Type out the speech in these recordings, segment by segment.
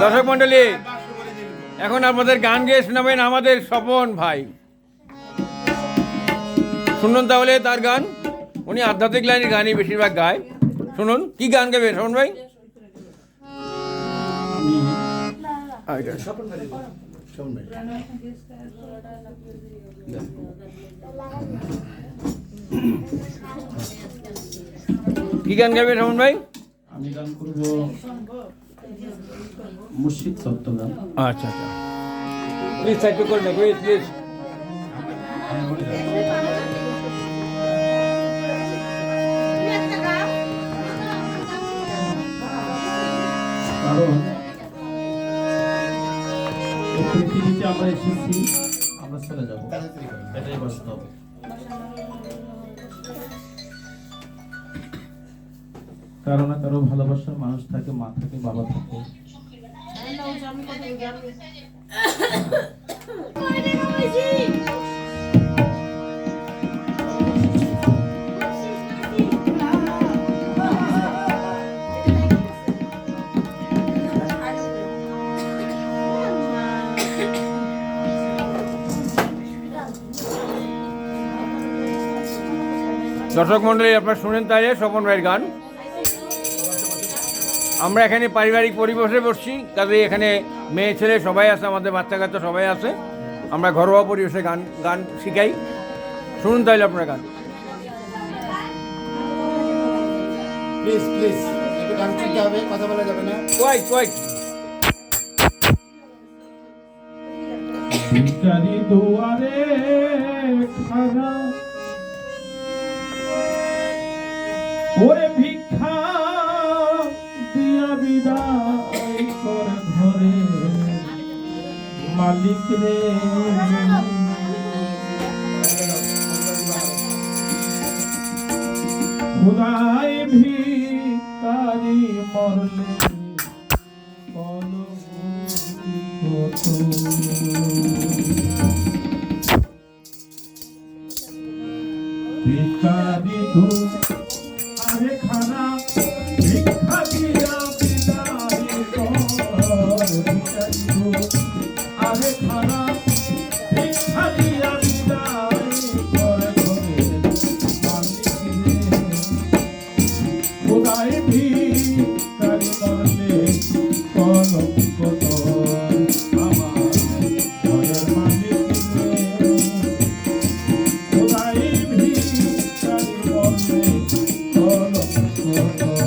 দর্শক মন্ডলী, এখন আপনাদের গান গেয়ে শোনাবেন আমাদের স্বপন ভাই। শুনুন তাহলে তার গান। উনি আধ্যাত্মিক লাইনের গানই বেশিরভাগ গায়। শুনুন কি গান গাবেন স্বপন ভাই? কি গান গাবেন স্বপন ভাই? আমি গান করব মুর্শিদ তত্ত্ব গান। আচ্ছা আচ্ছা, প্লিজ সাইড করে না, প্লিজ প্লিজ। কারণ এই পৃথিবীতে আমরা এসেছি, আমরা চলে যাব, এটাই বাস্তব। কারো না কারো ভালোবাসার মানুষ থাকে, মা থাকে, বাবা থাকে। দর্শক মন্ডলী, আপনারা শুনেন তাই স্বপন ভাইয়ের গান। আমরা এখানে পারিবারিক পরিবেশে বসছি, কাজে এখানে মেয়ে ছেলে সবাই আছে, আমাদের বাচ্চা কাচ্চা সবাই আছে। আমরা ঘরোয়া পরিবেশে গান গান শিখাই। শুনুন তাইলে আপনার গান। প্লিজ প্লিজ একটু গান শুনতে হবে, কথা বলা যাবে না। Quite quite. ভিখারি দুয়ারে খাড়া, ওরে ভিক্ষা দিয়া বিদায় করে ঘরে মালিক রে। খুদাই ভিখারি মরলে ভিখারি দুয়ারে খাড়া, ভিক্ষা দিয়া বিদায় কর। ভিখারি দুয়ারে খাড়া, ভিক্ষা দিয়া বিদায় কর ঘরে মালিক রে। খোদাই ভিখারি মরলে কলঙ্ক তোর, আমার ঘরের মালিক রে। খোদাই ভিখারি মরলে কলঙ্ক তোর।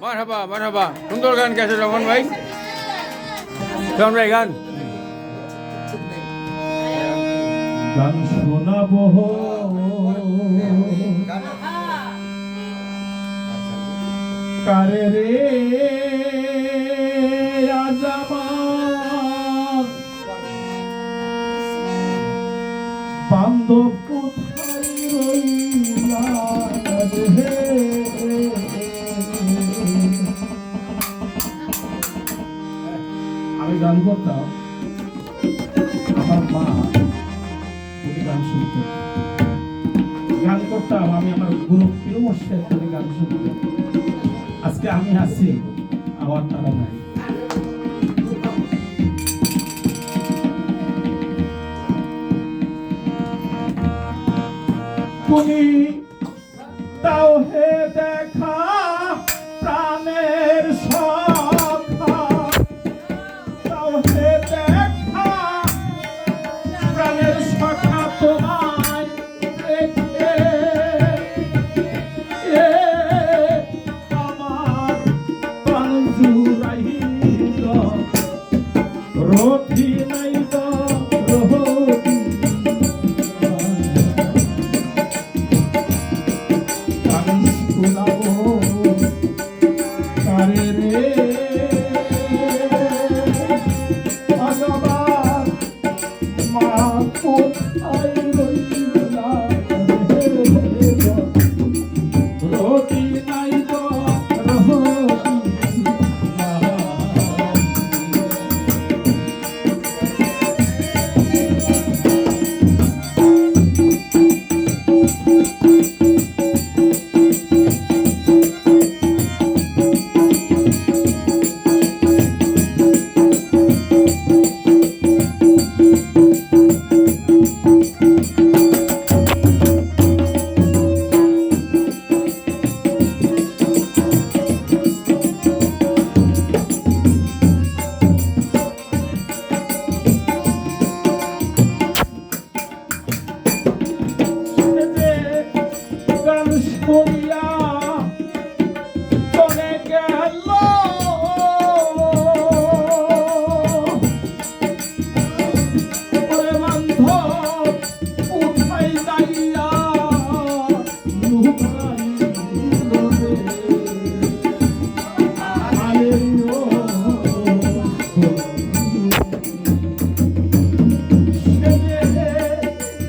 মারহাবা মারহাবা, সুন্দর গান গেছে রমন ভাই। রমন ভাই গান গান শোনাবো কারে রে আজামা বান্ধব কোথায় রইলা রে। আমি গান করতাম, আমার মা উনি গান শুনতেন, গান করতাম আমি, আমার গুরু পীরমর্শেদ উনি গান শুনতেন। আজকে আমি আছি, আমার তারা নাই। তুমি তাও হে দেখা প্রাণের সখা, তাও হে দেখা প্রাণের সখা তোমায় দেখে আমার প্রাণ জুড়াইল রথি নাই তো রহতি গান শোনাবো কারে রে ভগবান মা কোথায় রইলা রতি নাই তো রহতি গান শুনিয়া চলে গেল ওরে বান্ধব কোথায় যাইয়া লুকাইল রে আরে ও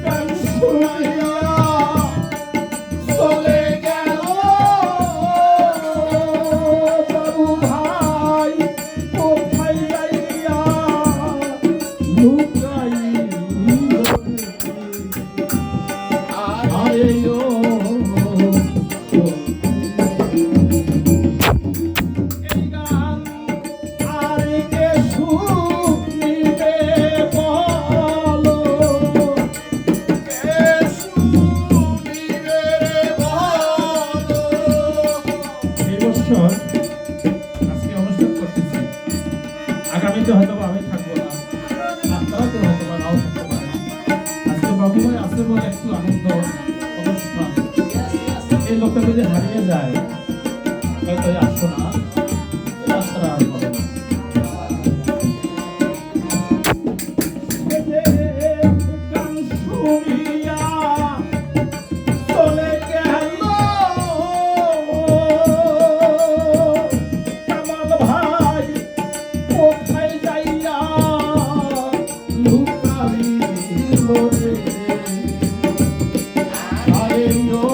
গান শুনিয়া চলে গেল বাবু ভাই কোথায় যাইয়া লুকাইল আরে ও এই গান আর কে শুনিবে বলো কে শুনিবে রে বলো এই বছর আজকে অনুষ্ঠান করতেছি আগামীতে হয়তো আমি থাকবো না আপনারা তো হয়তো বা নাও থাকতে পারে আজকে বাবু ভাই আসছে বলে একটু আনন্দ অনুষ্ঠান এই লোকটা যদি হারিয়ে যায় হয়তো আসতো না এই রাস্তাটা আর হবে না গান শুনিয়া চলে গেল কামাল ভাই কোথায় যাইয়া লুকাইল রে আরে ও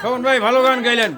শোভন ভাই ভালো গান গাইলেন।